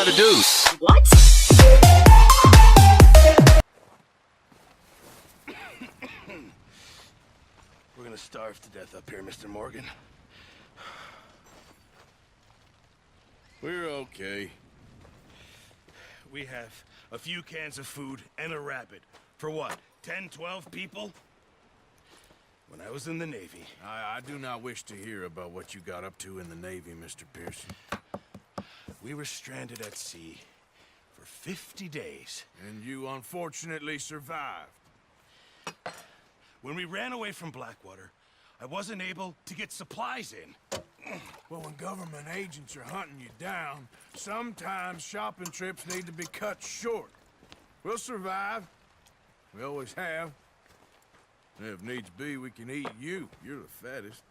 gotta do. What? We're gonna starve to death up here, Mr. Morgan. We're okay. We have a few cans of food and a rabbit. For what, 10, 12 people? When I was in the Navy... I do not wish to hear about what you got up to in the Navy, Mr. Pearson. We were stranded at sea for 50 days. And you unfortunately survived. When we ran away from Blackwater, I wasn't able to get supplies in. Well, when government agents are hunting you down, sometimes shopping trips need to be cut short. We'll survive. We always have. If needs be, we can eat you. You're the fattest.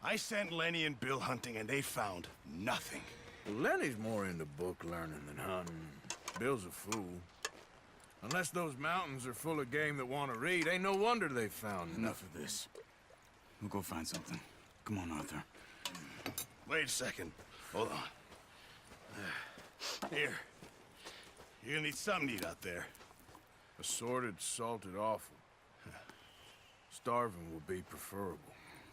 I sent Lenny and Bill hunting, and they found nothing. Well, Lenny's more into book learning than hunting. Bill's a fool. Unless those mountains are full of game that want to read, ain't no wonder they found Enough of this. We'll go find something. Come on, Arthur. Wait a second. Hold on. Here. You're gonna need something to eat out there. Assorted, salted offal. Starving will be preferable.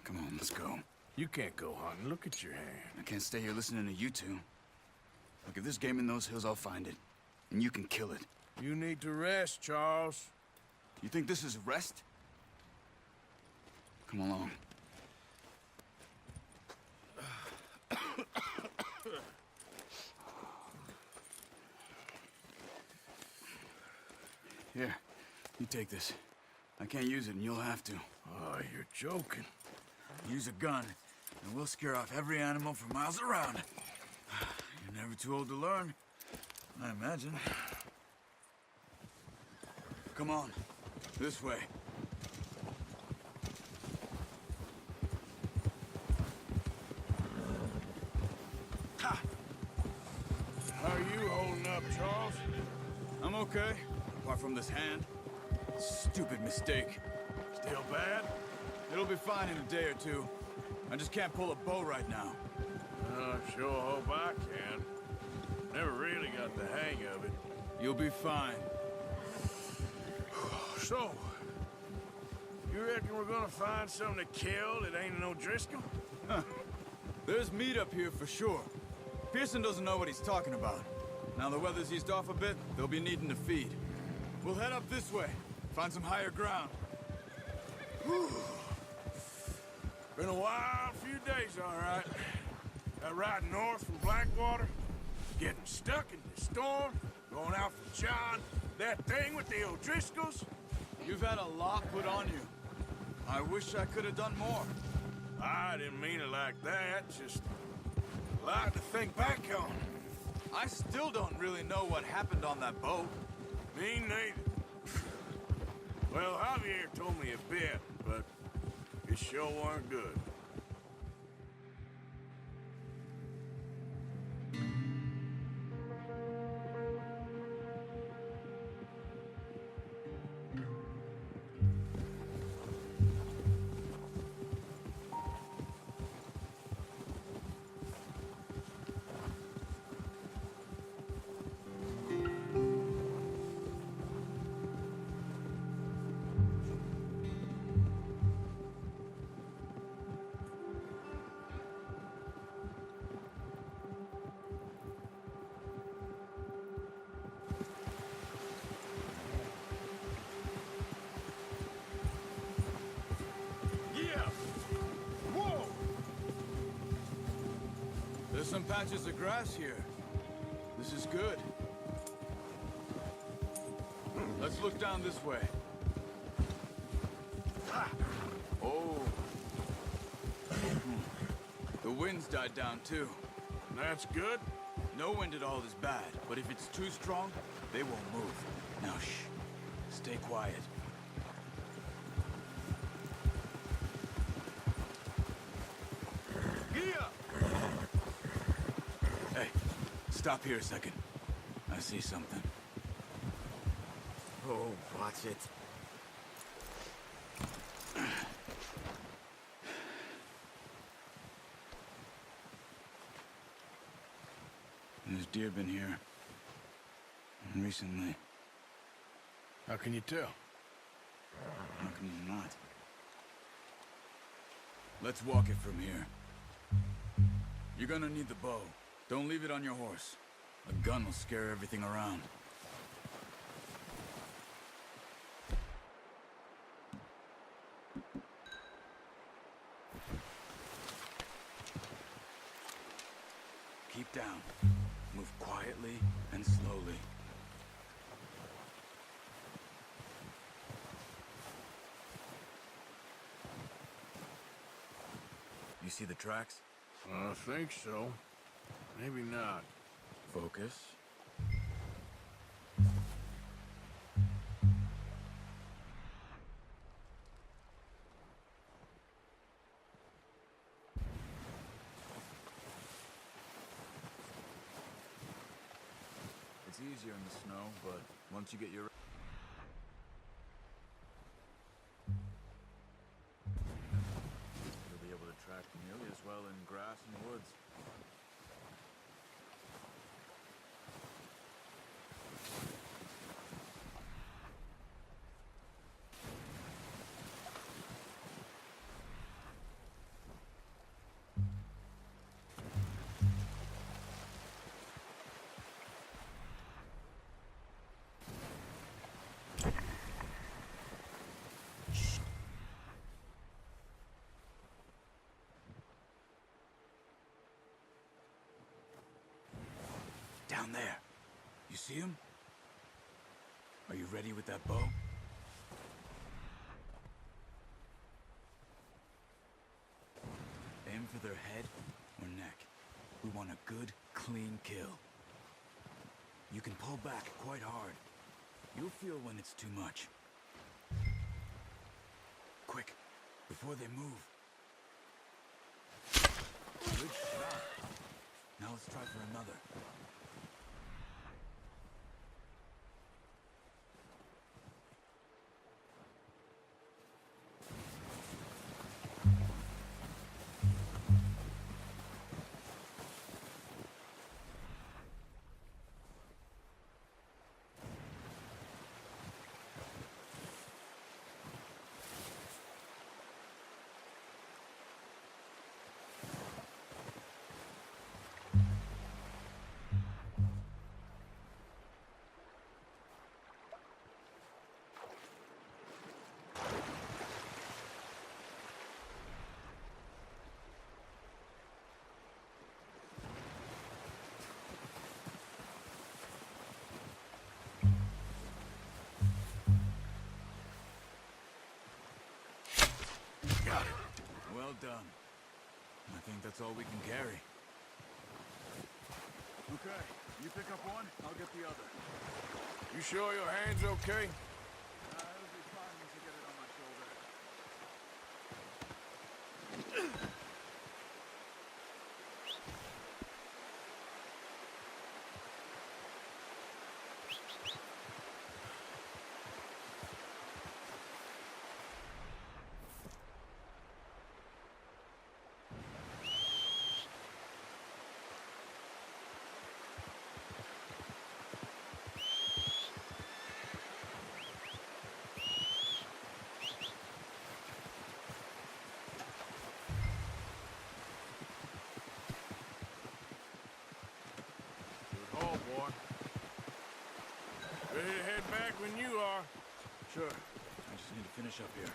Come on, let's go. You can't go hunting. Look at your hand. I can't stay here listening to you two. Look, if there's game in those hills, I'll find it. And you can kill it. You need to rest, Charles. You think this is rest? Come along. Here, you take this. I can't use it, and you'll have to. Oh, you're joking. Use a gun, and we'll scare off every animal for miles around. You're never too old to learn, I imagine. Come on, this way. Ha! How are you holding up, Charles? I'm okay, apart from this hand. Stupid mistake. Still bad? It'll be fine in a day or two. I just can't pull a bow right now. I sure hope I can. Never really got the hang of it. You'll be fine. So, you reckon we're gonna find something to kill that ain't no Driscoll? There's meat up here for sure. Pearson doesn't know what he's talking about. Now the weather's eased off a bit, they'll be needing to feed. We'll head up this way, find some higher ground. Whew. Been a wild few days, all right. That ride north from Blackwater, getting stuck in the storm, going out for John, that thing with the O'Driscolls. You've had a lot put on you. I wish I could have done more. I didn't mean it like that, just a lot to think back on. I still don't really know what happened on that boat. Me neither. Well, Javier told me a bit, but it sure weren't good. There's some patches of grass here. This is good. Let's look down this way. Oh. The wind's died down too. That's good. No wind at all is bad, but if it's too strong, they won't move. Now shh. Stay quiet. Hey, stop here a second. I see something. Oh, watch it. there's deer been here. Recently. How can you tell? How come you not? Let's walk it from here. You're gonna need the bow. Don't leave it on your horse. A gun will scare everything around. Keep down. Move quietly and slowly. You see the tracks? I think so. Maybe not. Focus. It's easier in the snow, but once you get your... You'll be able to track nearly as well in grass and woods. Down there. You see him? Are you ready with that bow? Aim for their head or neck. We want a good, clean kill. You can pull back quite hard. You'll feel when it's too much. Quick, before they move. Good shot. Now let's try for another. Got it. Well done. I think that's all we can carry. Okay, you pick up one, I'll get the other. You sure your hand's okay? It'll be fine once I get it on my shoulder. Oh, boy. Ready to head back when you are. Sure. I just need to finish up here.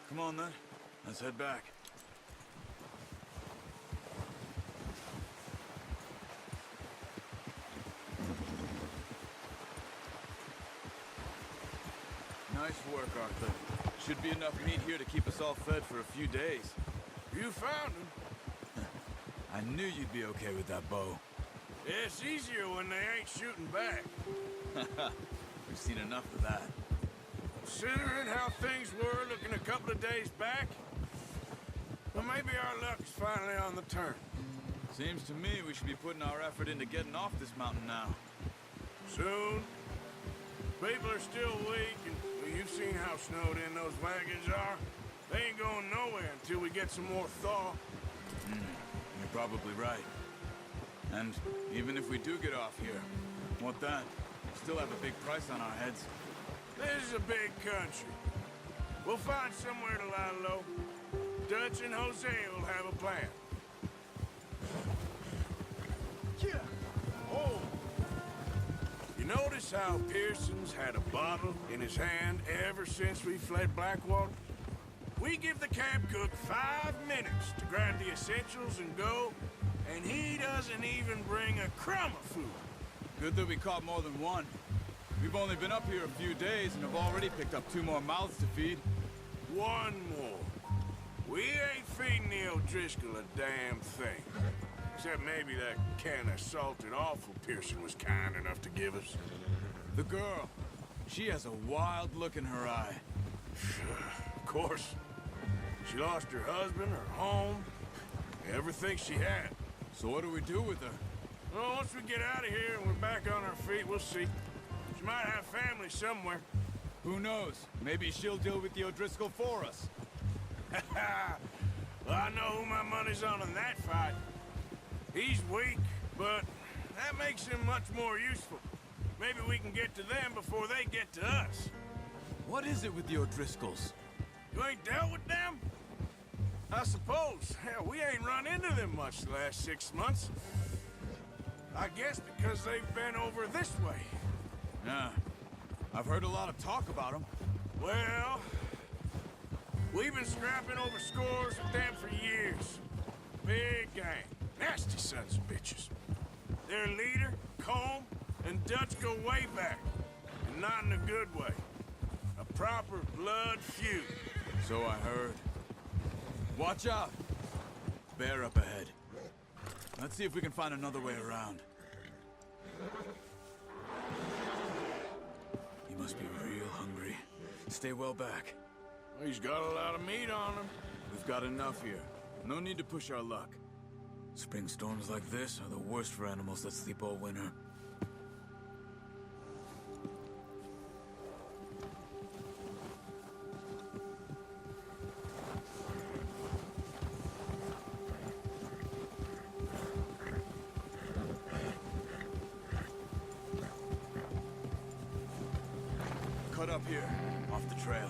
Come on, then. Let's head back. Nice work, Arthur. Should be enough meat here to keep us all fed for a few days. You found him. I knew you'd be okay with that bow. It's easier when they ain't shooting back. We've seen enough of that. Considering how things were looking a couple of days back, well, maybe our luck is finally on the turn. Seems to me we should be putting our effort into getting off this mountain now. Soon. People are still weak, and well, you've seen how snowed in those wagons are. They ain't going nowhere until we get some more thaw. You're probably right. And even if we do get off here, what then? Still have a big price on our heads. This is a big country. We'll find somewhere to lie low. Dutch and Jose will have a plan. Yeah. Oh. You notice how Pearson's had a bottle in his hand ever since we fled Blackwater? We give the camp cook 5 minutes to grab the essentials and go, and he doesn't even bring a crumb of food. Good that we caught more than one. We've only been up here a few days and have already picked up 2 more mouths to feed. 1 more. We ain't feeding the O'Driscoll a damn thing. Except maybe that can of salted offal Pearson was kind enough to give us. The girl. She has a wild look in her eye. Of course. She lost her husband, her home, everything she had. So what do we do with her? Well, once we get out of here and we're back on our feet, we'll see. She might have family somewhere. Who knows? Maybe she'll deal with the O'Driscoll for us. Well, I know who my money's on in that fight. He's weak, but that makes him much more useful. Maybe we can get to them before they get to us. What is it with the O'Driscolls? You ain't dealt with them? I suppose. Hell, we ain't run into them much the last 6 months. I guess because they've been over this way. Yeah. I've heard a lot of talk about them. Well, we've been scrapping over scores with them for years. Big gang. Nasty sons of bitches. Their leader, Combe, and Dutch go way back. And not in a good way. A proper blood feud. So I heard. Watch out! Bear up ahead. Let's see if we can find another way around. He must be real hungry. Stay well back. He's got a lot of meat on him. We've got enough here. No need to push our luck. Spring storms like this are the worst for animals that sleep all winter. Cut up here, off the trail.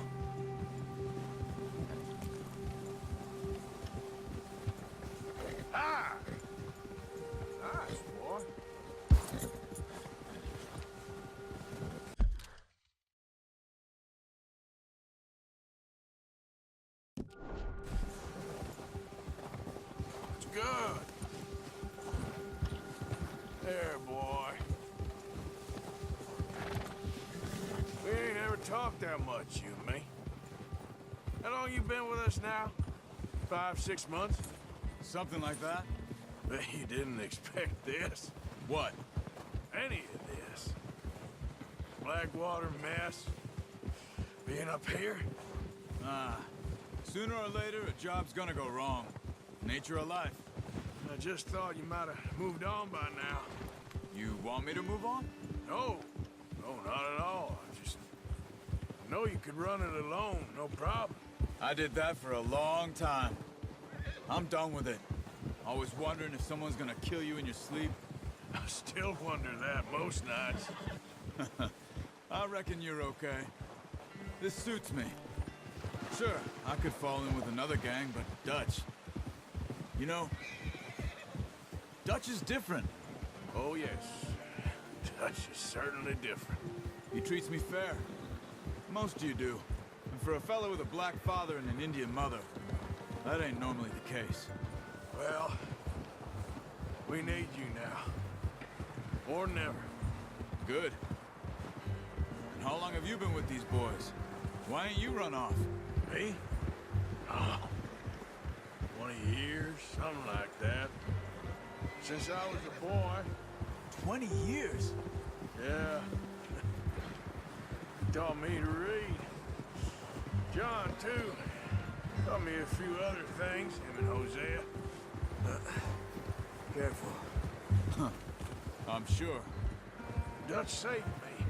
Ah! Nice, boy. It's good. There, boy. We ain't ever talked that much, you and me. How long you been with us now? 5, 6 months? Something like that? Bet you didn't expect this. What? Any of this. Blackwater mess. Being up here. Sooner or later, a job's gonna go wrong. Nature of life. I just thought you might have moved on by now. You want me to move on? No. No, not at all. I know you could run it alone, no problem. I did that for a long time. I'm done with it. Always wondering if someone's gonna kill you in your sleep. I still wonder that most nights. I reckon you're okay. This suits me. Sure, I could fall in with another gang, but Dutch... You know, Dutch is different. Oh, yes. Dutch is certainly different. He treats me fair. Most of you do. And for a fellow with a black father and an Indian mother, that ain't normally the case. Well, we need you now. Or never. Good. And how long have you been with these boys? Why ain't you run off? Me? Oh, 20 years, something like that. Since I was a boy. 20 years? Yeah. Taught me to read. John, too. Taught me a few other things, him and Hosea. Careful. Huh. I'm sure. Dutch saved me.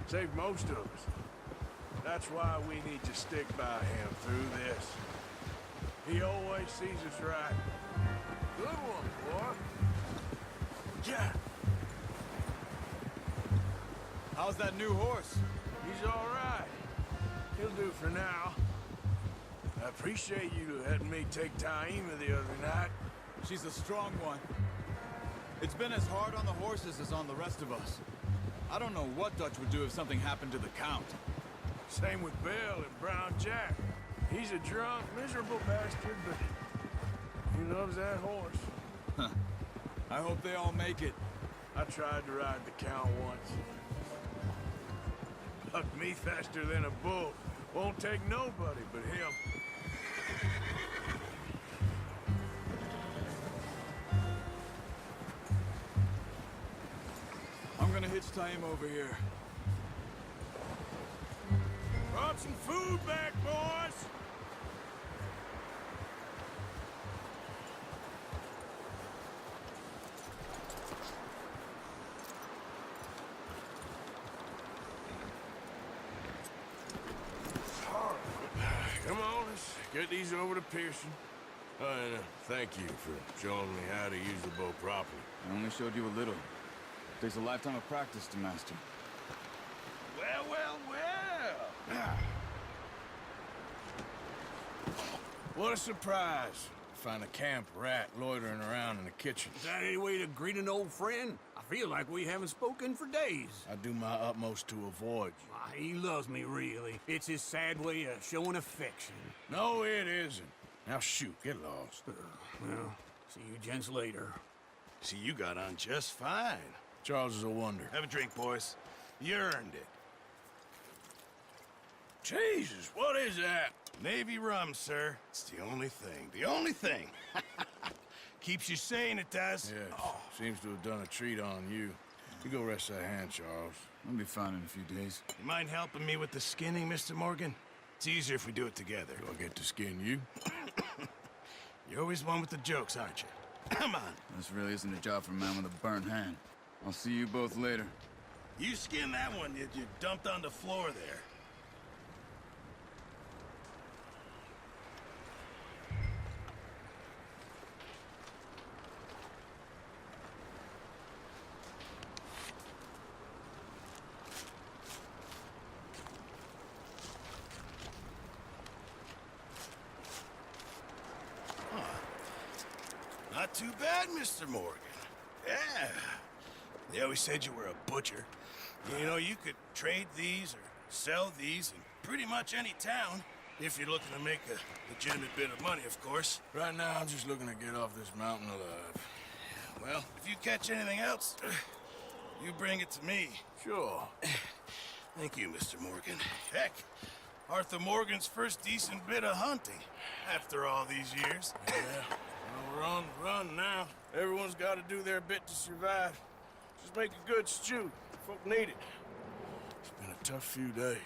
Saved most of us. That's why we need to stick by him through this. He always sees us right. Good one, boy. Yeah. How's that new horse? He's all right. He'll do for now. I appreciate you letting me take Taima the other night. She's a strong one. It's been as hard on the horses as on the rest of us. I don't know what Dutch would do if something happened to the Count. Same with Bill and Brown Jack. He's a drunk, miserable bastard, but he loves that horse. Huh. I hope they all make it. I tried to ride the Count once. Bucked me faster than a bull. Won't take nobody but him. I'm gonna hitch Taima over here. Brought some food back, boys! Come on, let's get these over to Pearson. And thank you for showing me how to use the bow properly. I only showed you a little. Takes a lifetime of practice to master. Well, well, well! What a surprise. Find a camp rat loitering around in the kitchen. Is that any way to greet an old friend? I feel like we haven't spoken for days. I do my utmost to avoid you. Why, he loves me, really. It's his sad way of showing affection. No, it isn't. Now shoot, get lost. Well, see you gents later. See, you got on just fine. Charles is a wonder. Have a drink, boys. You earned it. Jesus, what is that? Navy rum, sir. It's the only thing. The only thing. Keeps you sane, it does. Yes, seems to have done a treat on you. You go rest that hand, Charles. I'll be fine in a few days. You mind helping me with the skinning, Mr. Morgan? It's easier if we do it together. Do I get to skin you? You're always one with the jokes, aren't you? Come on. This really isn't a job for a man with a burnt hand. I'll see you both later. You skin that one you dumped on the floor there. Not too bad, Mr. Morgan. Yeah. They always said you were a butcher. You know, you could trade these or sell these in pretty much any town, if you're looking to make a legitimate bit of money, of course. Right now, I'm just looking to get off this mountain alive. Well, if you catch anything else, you bring it to me. Sure. Thank you, Mr. Morgan. Heck, Arthur Morgan's first decent bit of hunting after all these years. Yeah. Well, we're on the run now. Everyone's got to do their bit to survive. Just make a good stew. Folk need it. It's been a tough few days.